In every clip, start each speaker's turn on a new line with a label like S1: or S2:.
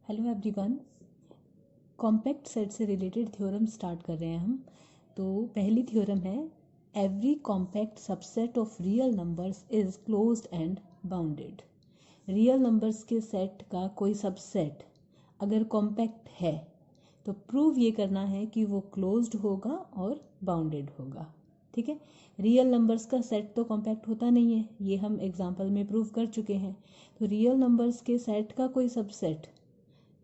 S1: Hello everyone, compact set से related theorem start कर रहे हैं हम। तो पहली थ्योरम है, every compact subset of real numbers is closed end bounded. Real numbers के सेट का कोई सबसेट अगर कॉम्पैक्ट है तो प्रूव ये करना है कि वो क्लोज्ड होगा और बाउंडेड होगा। ठीक है, रियल नंबर्स का सेट तो कॉम्पैक्ट होता नहीं है, ये हम एग्जाम्पल में प्रूव कर चुके हैं। तो रियल नंबर्स के सेट का कोई सबसेट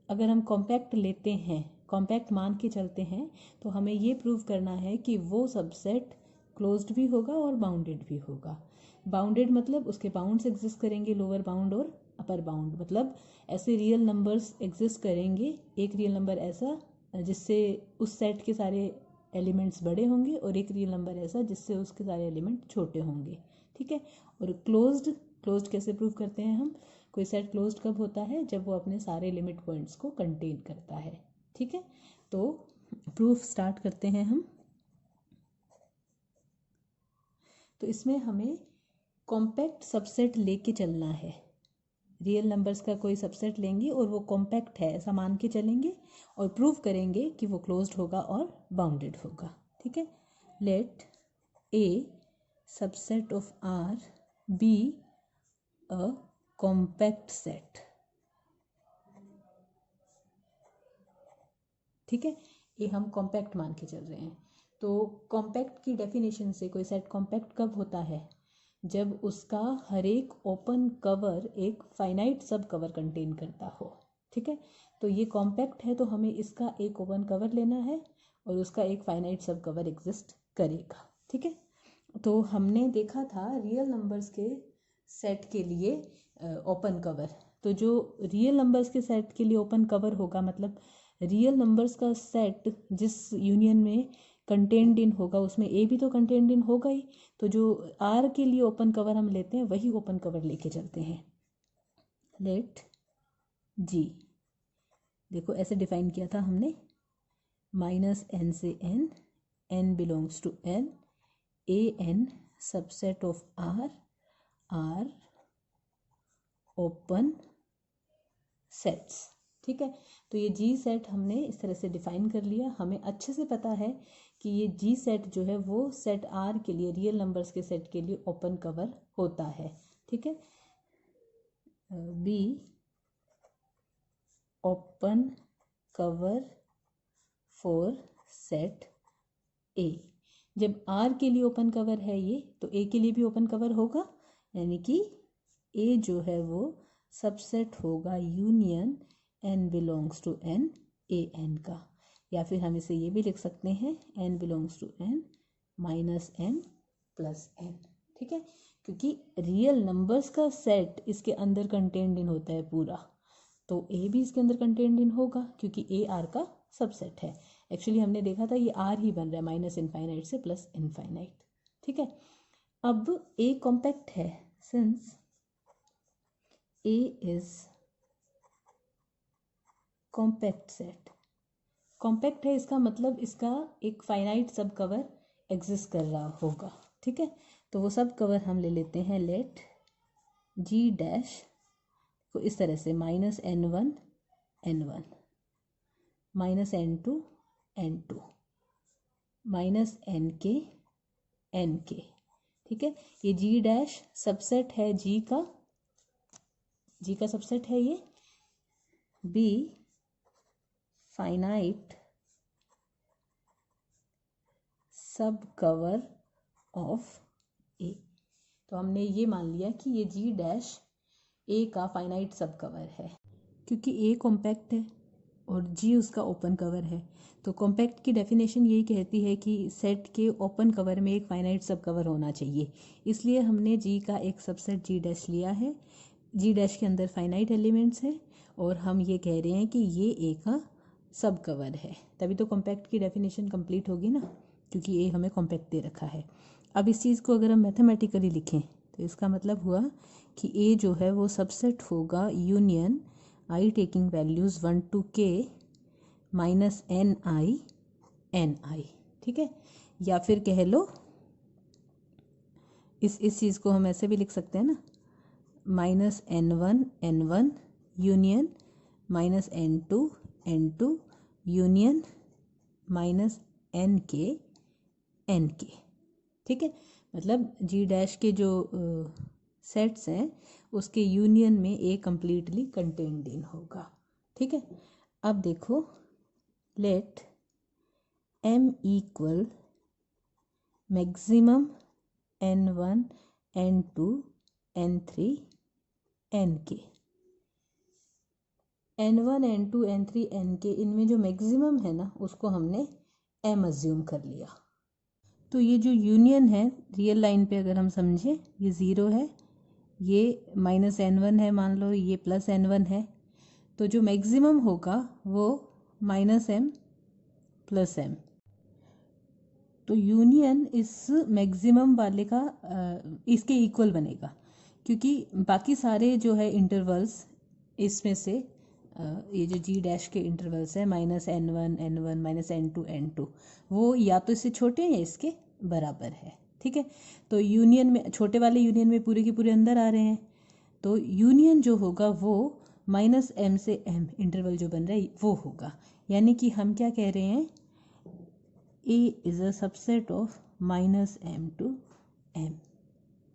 S1: अगर हम कॉम्पैक्ट लेते हैं, कॉम्पैक्ट मान के चलते हैं, तो हमें ये प्रूव करना है कि वो सबसेट क्लोज्ड भी होगा और बाउंडेड भी होगा। बाउंडेड मतलब उसके बाउंड्स एग्जिस्ट करेंगे, लोअर बाउंड और अपर बाउंड। मतलब ऐसे रियल नंबर्स एग्जिस्ट करेंगे, एक रियल नंबर ऐसा जिससे उस सेट के सारे एलिमेंट्स बड़े होंगे और एक रियल नंबर ऐसा जिससे उसके सारे एलिमेंट छोटे होंगे। ठीक है, और क्लोज्ड कैसे प्रूव करते हैं हम? कोई सेट क्लोज्ड कब होता है? जब वो अपने सारे लिमिट पॉइंट्स को कंटेन करता है। ठीक है, तो प्रूफ स्टार्ट करते हैं हम। तो इसमें हमें कॉम्पैक्ट सबसेट लेके चलना है। रियल नंबर्स का कोई सबसेट लेंगे और वो कॉम्पैक्ट है ऐसा मान के चलेंगे और प्रूव करेंगे कि वो क्लोज्ड होगा और बाउंडेड होगा। ठीक है, let A subset of R be a compact set. ठीक है, ये हम कॉम्पैक्ट मान के चल रहे हैं। तो कॉम्पैक्ट की डेफिनेशन से कोई सेट कॉम्पैक्ट कब होता है? जब उसका हर एक ओपन कवर एक फाइनाइट सब कवर कंटेन करता हो। ठीक है, तो ये कॉम्पैक्ट है तो हमें इसका एक ओपन कवर लेना है और उसका एक फाइनाइट सब कवर एग्जिस्ट करेगा। ठीक है, तो हमने देखा था रियल नंबर्स के सेट के लिए ओपन कवर। तो जो रियल नंबर्स के सेट के लिए ओपन कवर होगा, मतलब रियल नंबर्स का सेट जिस यूनियन में कंटेन्ड इन होगा उसमें ए भी तो कंटेन्ड इन होगा ही। तो जो आर के लिए ओपन कवर हम लेते हैं वही ओपन कवर लेके चलते हैं। लेट जी, देखो ऐसे डिफाइन किया था हमने, माइनस एन से n, n belongs to n, A n subset of R R open sets. ठीक है, तो ये जी सेट हमने इस तरह से डिफाइन कर लिया। हमें अच्छे से पता है कि ये जी सेट जो है वो सेट आर के लिए, रियल नंबर्स के सेट के लिए ओपन कवर होता है। ठीक है, be open cover for set ए। जब आर के लिए ओपन कवर है ये, तो ए के लिए भी ओपन कवर होगा, यानी कि ए जो है वो सबसेट होगा union n belongs to n, A n का। या फिर हम इसे ये भी लिख सकते हैं, n belongs to n minus n plus n. ठीक है, क्योंकि रियल नंबर्स का सेट इसके अंदर कंटेन्ड इन होता है पूरा, तो ए भी इसके अंदर कंटेन्ड इन होगा क्योंकि ए आर का सबसेट है। एक्चुअली हमने देखा था ये आर ही बन रहा है माइनस इनफाइनाइट से प्लस इनफाइनाइट। ठीक है, अब ए कॉम्पैक्ट है, since A is compact set. Compact है इसका मतलब इसका एक फाइनाइट सब कवर एग्जिस्ट कर रहा होगा। ठीक है, तो वो सब कवर हम ले लेते हैं। लेट जी डैश को इस तरह से, minus n one minus n two minus n k. ठीक है, ये जी डैश सबसेट है जी का सबसेट है ये। B finite sub cover of ए। तो हमने ये मान लिया कि ये जी डैश ए का फाइनाइट सब कवर है, क्योंकि ए कॉम्पैक्ट है और जी उसका ओपन कवर है। तो कॉम्पैक्ट की डेफिनेशन यही कहती है कि सेट के ओपन कवर में एक फाइनाइट सब कवर होना चाहिए। इसलिए हमने जी का एक सबसेट जी डैश लिया है। जी डैश के अंदर फाइनाइट एलिमेंट्स हैं और हम ये कह रहे हैं कि ये ए का सब कवर है, तभी तो कॉम्पैक्ट की डेफिनेशन कंप्लीट होगी ना, क्योंकि ए हमें कॉम्पैक्ट दे रखा है। अब इस चीज़ को अगर हम मैथमेटिकली लिखें तो इसका मतलब हुआ कि ए जो है वो सबसेट होगा union I taking values 1 to k minus N I. ठीक है, या फिर कह लो इस चीज़ को हम ऐसे भी लिख सकते हैं ना, minus n one union minus n two union minus n k, ठीक है। मतलब जी डैश के जो सेट्स हैं उसके यूनियन में ए कंप्लीटली कंटेन्ड इन होगा, ठीक है। अब देखो, let m equal maximum n1 n2 n3 nk, n1 n2 n3 nk, इनमें जो मैक्सिमम है ना उसको हमने m अज्यूम कर लिया। तो ये जो यूनियन है रियल लाइन पे अगर हम समझें, ये ज़ीरो है, ये माइनस n1 है मान लो, ये प्लस n1 है, तो जो मैक्सिमम होगा वो माइनस m प्लस m। तो यूनियन इस मैक्सिमम वाले का इसके इक्वल बनेगा, क्योंकि बाकी सारे जो है इंटरवल्स इसमें से ये जो जी डैश के इंटरवल्स है माइनस n1 माइनस n2 वो या तो इससे छोटे हैं या इसके बराबर है, ठीक है। तो यूनियन में, छोटे वाले यूनियन में पूरे के पूरे अंदर आ रहे हैं, तो यूनियन जो होगा वो माइनस m से m इंटरवल जो बन रहा है वो होगा। यानी कि हम क्या कह रहे हैं, A is a subset of minus m to m,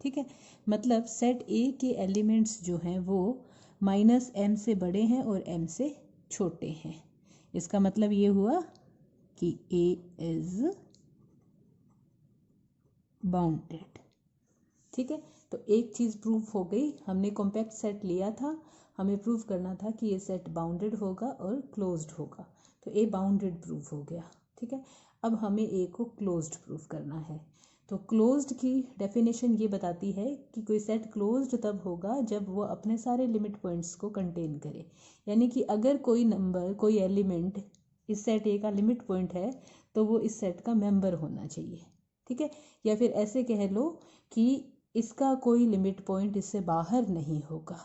S1: ठीक है। मतलब सेट A के एलिमेंट्स जो हैं वो माइनस m से बड़े हैं और m से छोटे हैं। इसका मतलब ये हुआ कि A इज़ बाउंडेड, ठीक है। तो एक चीज़ प्रूफ हो गई, हमने कॉम्पैक्ट सेट लिया था, हमें प्रूफ करना था कि ये सेट बाउंडेड होगा और क्लोज्ड होगा, तो ए बाउंडेड प्रूफ हो गया, ठीक है। अब हमें ए को क्लोज्ड प्रूफ करना है। तो क्लोज्ड की डेफिनेशन ये बताती है कि कोई सेट क्लोज्ड तब होगा जब वो अपने सारे लिमिट पॉइंट्स को कंटेन करे। यानी कि अगर कोई नंबर, कोई एलिमेंट इस सेट ए का लिमिट पॉइंट है तो वो इस सेट का मेंबर होना चाहिए, ठीक है। या फिर ऐसे कह लो कि इसका कोई लिमिट पॉइंट इससे बाहर नहीं होगा,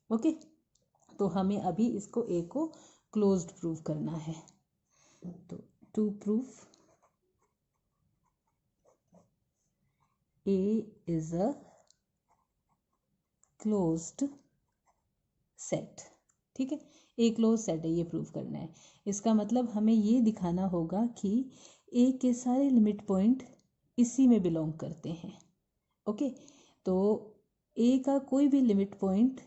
S1: ओके। तो हमें अभी इसको ए को क्लोज्ड प्रूफ करना है। तो to proof A is a closed set, ठीक है। ए क्लोज सेट है, ये प्रूफ करना है। इसका मतलब हमें ये दिखाना होगा कि ए के सारे लिमिट पॉइंट इसी में बिलोंग करते हैं, ओके। तो ए का कोई भी लिमिट पॉइंट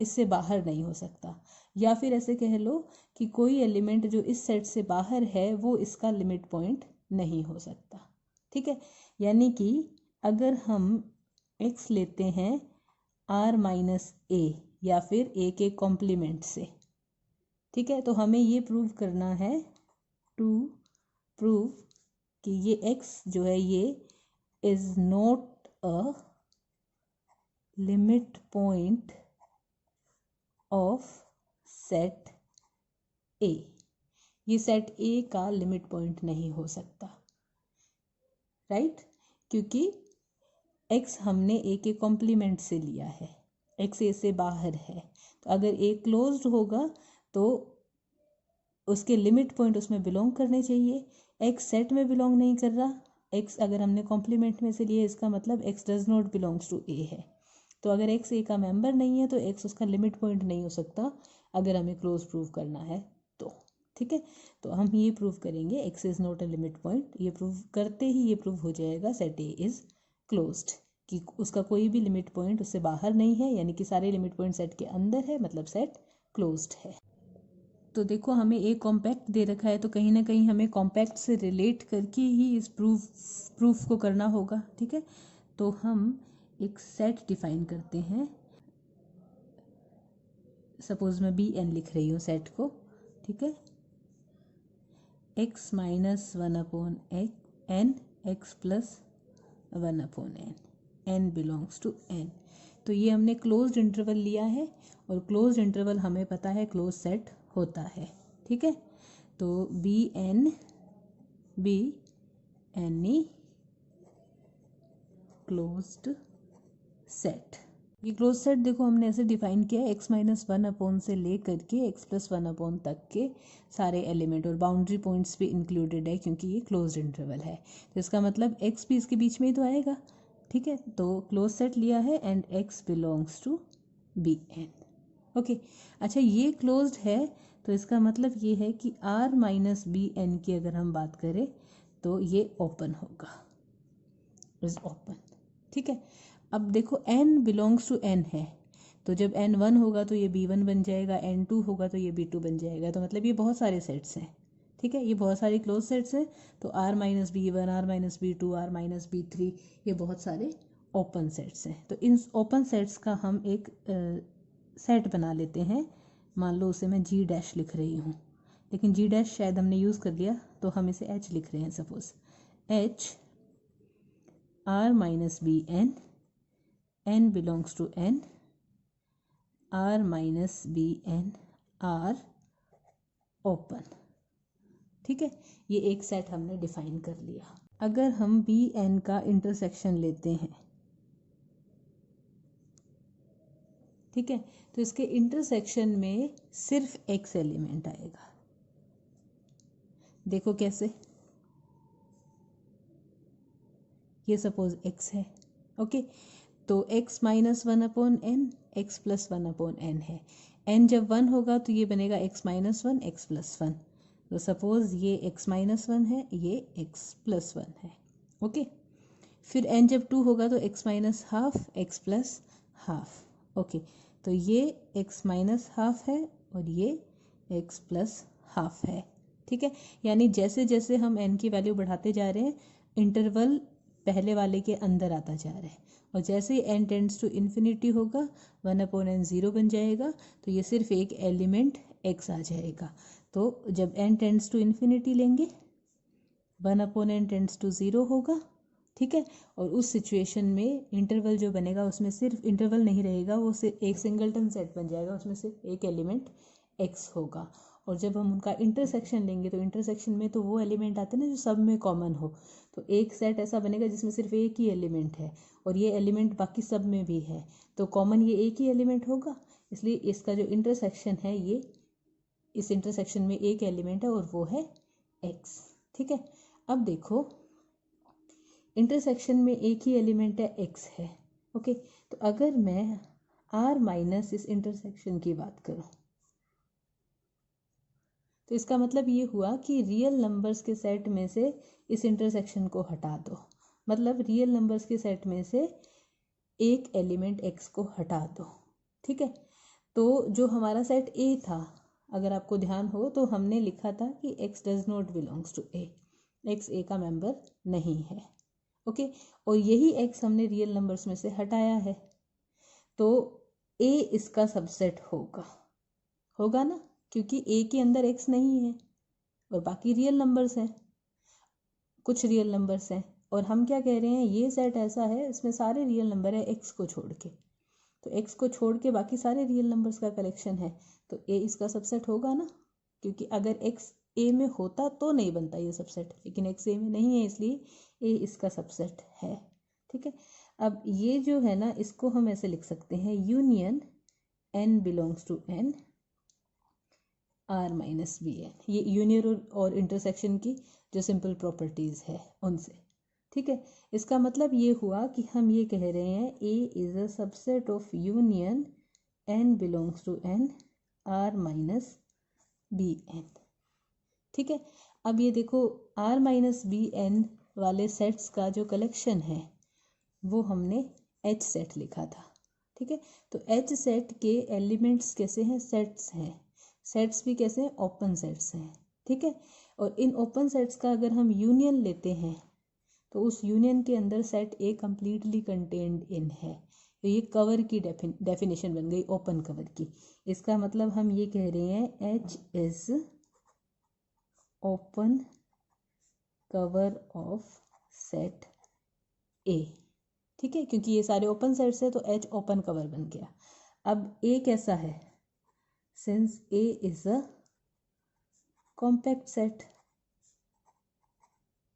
S1: इससे बाहर नहीं हो सकता, या फिर ऐसे कह लो कि कोई एलिमेंट जो इस सेट से बाहर है वो इसका लिमिट पॉइंट नहीं हो सकता, ठीक है। यानी कि अगर हम x लेते हैं r माइनस ए या फिर a के कॉम्प्लीमेंट से, ठीक है, तो हमें ये प्रूव करना है, टू प्रूव कि ये x जो है ये is not a limit point of set ए। ये सेट ए का लिमिट पॉइंट नहीं हो सकता, राइट, क्योंकि x हमने ए के कॉम्प्लीमेंट से लिया है, x ए से बाहर है। तो अगर ए क्लोज्ड होगा तो उसके लिमिट पॉइंट उसमें बिलोंग करने चाहिए। x सेट में बिलोंग नहीं कर रहा, x अगर हमने कॉम्प्लीमेंट में से लिया, इसका मतलब x does not belongs to A है। तो अगर x ए का मेंबर नहीं है तो x उसका लिमिट पॉइंट नहीं हो सकता अगर हमें क्लोज प्रूव करना है तो, ठीक है। तो हम ये प्रूव करेंगे x is not a limit point. ये प्रूव करते ही ये प्रूव हो जाएगा सेट ए इज़ क्लोज्ड, कि उसका कोई भी लिमिट पॉइंट उससे बाहर नहीं है, यानी कि सारे लिमिट पॉइंट सेट के अंदर है, मतलब सेट क्लोज्ड है। तो देखो, हमें ए कॉम्पैक्ट दे रखा है, तो कहीं ना कहीं हमें कॉम्पैक्ट से रिलेट करके ही इस प्रूफ को करना होगा, ठीक है। तो हम एक सेट डिफाइन करते हैं, सपोज मैं बी एन लिख रही हूँ सेट को, ठीक है। x minus 1/n, x plus 1/n, n belongs to n। तो ये हमने क्लोज्ड इंटरवल लिया है, और क्लोज्ड इंटरवल हमें पता है क्लोज सेट होता है, ठीक है। तो B n any closed set. ये क्लोज सेट देखो हमने ऐसे डिफाइन किया है, x माइनस 1/n से ले करके x प्लस 1/n तक के सारे एलिमेंट, और बाउंड्री पॉइंट्स भी इंक्लूडेड है क्योंकि ये क्लोज्ड इंटरवल है। तो इसका मतलब x भी इसके बीच में ही तो आएगा, ठीक है। तो क्लोज सेट लिया है and x belongs to B n, okay अच्छा, ये क्लोज्ड है तो इसका मतलब ये है कि r माइनस बी एन की अगर हम बात करें तो ये ओपन होगा, इज ओपन। ठीक है, अब देखो n बिलोंग्स टू n है, तो जब n 1 होगा तो ये b1 बन जाएगा, n 2 होगा तो ये b2 बन जाएगा, तो मतलब ये बहुत सारे सेट्स हैं। ठीक है, ये बहुत सारे क्लोज सेट्स हैं, तो r minus B one, r minus B two, r minus B three, ये बहुत सारे ओपन सेट्स हैं। तो इन ओपन सेट्स का हम एक सेट बना लेते हैं। मान लो उसे मैं जी डैश लिख रही हूँ, लेकिन जी डैश शायद हमने यूज़ कर लिया, तो हम इसे एच लिख रहे हैं। Suppose H R minus B n, n belongs to n, R minus B n R open. ठीक है, ये एक सेट हमने डिफाइन कर लिया। अगर हम बी एन का इंटरसेक्शन लेते हैं, ठीक है, तो इसके इंटरसेक्शन में सिर्फ एक्स एलिमेंट आएगा। देखो कैसे, ये सपोज x है। ओके, तो x minus one upon n, x plus one upon n है। n जब 1 होगा तो ये बनेगा x minus one, x plus one. तो सपोज ये x माइनस वन है, ये x प्लस वन है। ओके, फिर n जब 2 होगा तो x minus half, x plus half. Okay, तो ये x माइनस हाफ है और ये x प्लस हाफ है। ठीक है, यानी जैसे जैसे हम n की वैल्यू बढ़ाते जा रहे हैं, इंटरवल पहले वाले के अंदर आता जा रहा है, और जैसे ही n टेंड्स टू इन्फिनिटी होगा 1 अपॉन एन 0 बन जाएगा, तो ये सिर्फ एक एलिमेंट x आ जाएगा। तो जब n टेंड्स टू इन्फिनिटी लेंगे 1 अपॉन एन टेंड्स टू 0 होगा। ठीक है, और उस सिचुएशन में इंटरवल जो बनेगा उसमें सिर्फ इंटरवल नहीं रहेगा, वो सिर्फ एक सिंगलटन सेट बन जाएगा, उसमें सिर्फ एक एलिमेंट x होगा। और जब हम उनका इंटरसेक्शन लेंगे तो इंटरसेक्शन में तो वो एलिमेंट आते हैं ना जो सब में कॉमन हो, तो एक सेट ऐसा बनेगा जिसमें सिर्फ एक ही एलिमेंट है और ये एलिमेंट बाकी सब में भी है, तो कॉमन ये एक ही एलिमेंट होगा। इसलिए इसका जो इंटरसेक्शन है, ये इस इंटरसेक्शन में एक एलिमेंट है और वो है x। ठीक है, अब देखो इंटरसेक्शन में एक ही एलिमेंट है, x है। ओके, तो अगर मैं r माइनस इस इंटरसेक्शन की बात करूं, तो इसका मतलब ये हुआ कि रियल नंबर्स के सेट में से इस इंटरसेक्शन को हटा दो, मतलब रियल नंबर्स के सेट में से एक एलिमेंट x को हटा दो। ठीक है, तो जो हमारा सेट A था, अगर आपको ध्यान हो तो हमने लिखा था कि x does not belongs to A, x A का मेंबर नहीं है। ओके, और यही x हमने रियल नंबर्स में से हटाया है, तो A इसका सबसेट होगा ना, क्योंकि A के अंदर x नहीं है और बाकी रियल नंबर्स हैं, कुछ रियल नंबर्स हैं, और हम क्या कह रहे हैं, ये सेट ऐसा है इसमें सारे रियल नंबर है x को छोड़ के, तो x को छोड़ के बाकी सारे रियल नंबर्स का कलेक्शन है, तो A इसका सबसेट होगा ना, क्योंकि अगर x A में होता तो नहीं बनता ये सबसेट, लेकिन x A में नहीं है इसलिए A इसका सबसेट है। ठीक है, अब ये जो है ना, इसको हम ऐसे लिख सकते हैं, union n belongs to n r minus B n, ये यूनियन और इंटरसेक्शन की जो सिंपल प्रॉपर्टीज़ है उनसे। ठीक है, इसका मतलब ये हुआ कि हम ये कह रहे हैं A is a subset of union n belongs to n r minus B n. ठीक है, अब ये देखो r माइनस बी एन वाले सेट्स का जो कलेक्शन है वो हमने h सेट लिखा था। ठीक है, तो h सेट के एलिमेंट्स कैसे हैं, सेट्स हैं, सेट्स भी कैसे हैं, ओपन सेट्स हैं। ठीक है, और इन ओपन सेट्स का अगर हम यूनियन लेते हैं तो उस यूनियन के अंदर set A completely contained in है, तो ये कवर की डेफिनेशन बन गई, ओपन कवर की। इसका मतलब हम ये कह रहे हैं H is open cover of set ए। ठीक है, क्योंकि ये सारे ओपन सेट्स है तो H ओपन कवर बन गया। अब A कैसा है, since A is a compact set,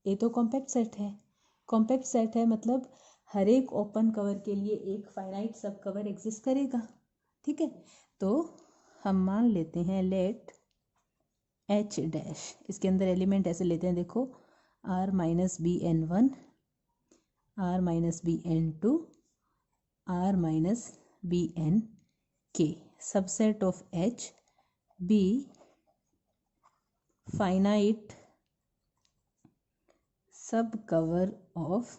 S1: A तो कॉम्पैक्ट सेट है, कॉम्पैक्ट सेट है मतलब हर एक ओपन कवर के लिए एक फाइनाइट सब कवर एग्जिस्ट करेगा। ठीक है, तो हम मान लेते हैं लेट H डैश, इसके अंदर एलिमेंट ऐसे लेते हैं, देखो R minus B N one, R minus B N two, R minus B N K, subset of H B finite sub cover of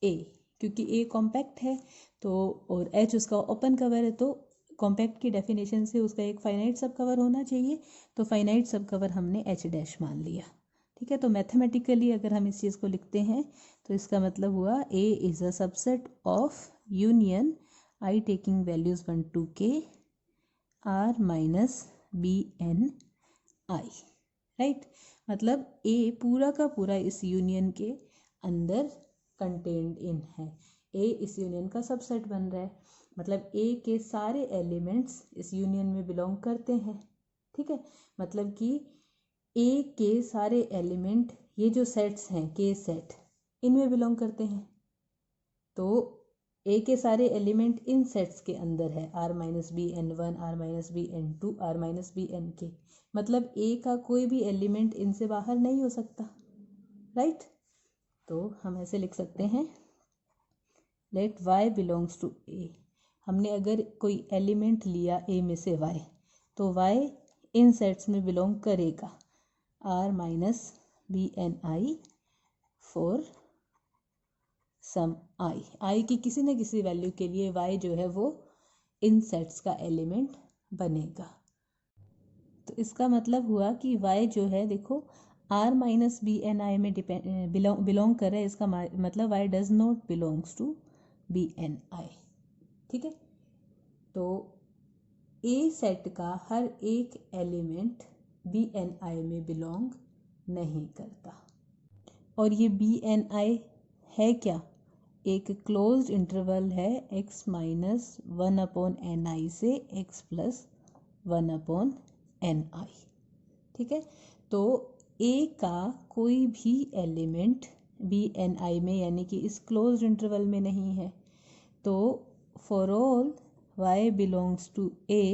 S1: A, क्योंकि A कॉम्पैक्ट है तो और H उसका ओपन कवर है, तो कॉम्पैक्ट की डेफिनेशन से उसका एक फाइनाइट सब कवर होना चाहिए, तो फाइनाइट सब कवर हमने H डैश मान लिया। ठीक है, तो मैथमेटिकली अगर हम इस चीज़ को लिखते हैं तो इसका मतलब हुआ A is a subset of union I taking values 1 to K R minus B N I, right. मतलब A पूरा का पूरा इस यूनियन के अंदर कंटेन्ड इन है, A इस यूनियन का सबसेट बन रहा है, मतलब A के सारे एलिमेंट्स इस यूनियन में बिलोंग करते हैं। ठीक है, मतलब कि A के सारे एलिमेंट, ये जो सेट्स हैं के सेट, इनमें बिलोंग करते हैं, तो A के सारे एलिमेंट इन सेट्स के अंदर है, R minus B N one, R minus B N two, R minus B N K, मतलब A का कोई भी एलिमेंट इनसे बाहर नहीं हो सकता, राइट। तो हम ऐसे लिख सकते हैं, let Y belongs to A। हमने अगर कोई एलिमेंट लिया A में से Y, तो Y इन सेट्स में बिलोंग करेगा, R minus B N I for some I की किसी न किसी वैल्यू के लिए Y जो है वो इन सेट्स का एलिमेंट बनेगा। तो इसका मतलब हुआ कि Y जो है, देखो R minus B N I में बिलोंग कर रहा है, इसका मतलब Y does not belongs to B N I. ठीक है, तो A सेट का हर एक एलिमेंट बी एन आई में बिलोंग नहीं करता, और ये बी एन आई है क्या, एक क्लोज्ड इंटरवल है x माइनस 1/ni से x प्लस 1/ni। ठीक है, तो A का कोई भी एलिमेंट बी एन आई में यानी कि इस क्लोज्ड इंटरवल में नहीं है, तो for all y belongs to A,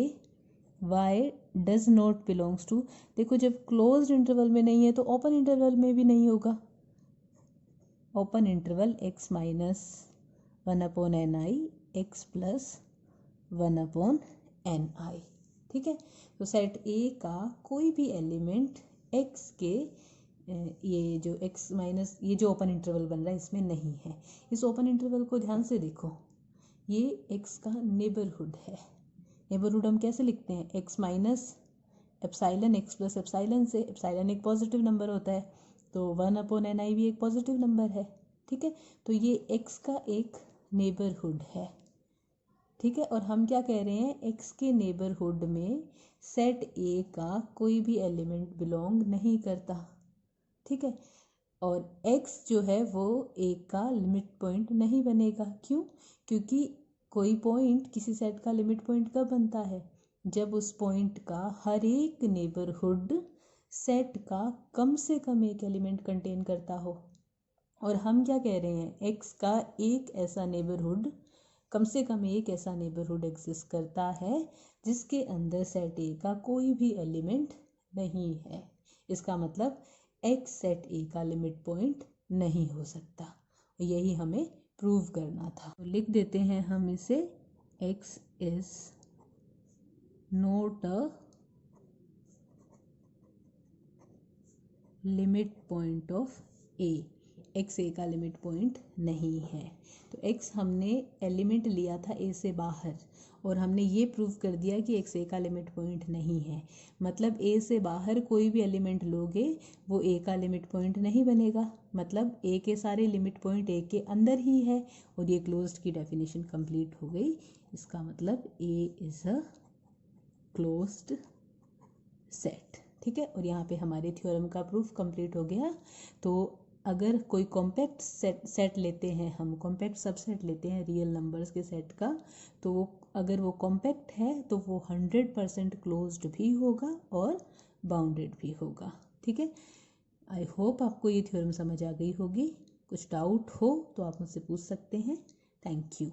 S1: y does not belongs to, देखो जब क्लोज्ड इंटरवल में नहीं है तो ओपन इंटरवल में भी नहीं होगा, open interval x minus 1/ni x plus 1/ni। ठीक है, तो सेट A का कोई भी एलिमेंट x के ये जो x माइनस, ये जो ओपन इंटरवल बन रहा है इसमें नहीं है। इस ओपन इंटरवल को ध्यान से देखो, ये x का नेबरहुड है। नेबरहुड हम कैसे लिखते हैं, x minus epsilon x plus epsilon से, एप्साइलन एक पॉजिटिव नंबर होता है, तो 1/ni भी एक पॉजिटिव नंबर है। ठीक है, तो ये x का एक नेबरहुड है। ठीक है, और हम क्या कह रहे हैं, x के नेबरहुड में सेट A का कोई भी एलिमेंट बिलोंग नहीं करता। ठीक है, और x जो है वो A का लिमिट पॉइंट नहीं बनेगा। क्यों, क्योंकि कोई पॉइंट किसी सेट का लिमिट पॉइंट कब बनता है, जब उस पॉइंट का हर एक नेबरहुड सेट का कम से कम एक एलिमेंट कंटेन करता हो। और हम क्या कह रहे हैं, x का एक ऐसा नेबरहुड, कम से कम एक ऐसा नेबरहुड एग्जिस्ट करता है जिसके अंदर सेट A का कोई भी एलिमेंट नहीं है। इसका मतलब x सेट A का लिमिट पॉइंट नहीं हो सकता, यही हमें प्रूव करना था। तो लिख देते हैं हम इसे, x is not a limit point of A, x A का लिमिट पॉइंट नहीं है। तो x हमने एलिमेंट लिया था A से बाहर, और हमने ये प्रूव कर दिया कि x A का लिमिट पॉइंट नहीं है, मतलब A से बाहर कोई भी एलिमेंट लोगे वो A का लिमिट पॉइंट नहीं बनेगा, मतलब A के सारे लिमिट पॉइंट A के अंदर ही है, और ये क्लोज्ड की डेफिनेशन कंप्लीट हो गई। इसका मतलब A is a closed set. ठीक है, और यहाँ पे हमारे थ्योरम का प्रूफ कंप्लीट हो गया। तो अगर कोई कॉम्पैक्ट सेट लेते हैं, हम कॉम्पैक्ट सबसेट लेते हैं रियल नंबर्स के सेट का, तो वो अगर वो कॉम्पैक्ट है तो वो 100% क्लोज्ड भी होगा और बाउंडेड भी होगा। ठीक है, आई होप आपको ये थ्योरम समझ आ गई होगी। कुछ डाउट हो तो आप मुझसे पूछ सकते हैं। Thank you.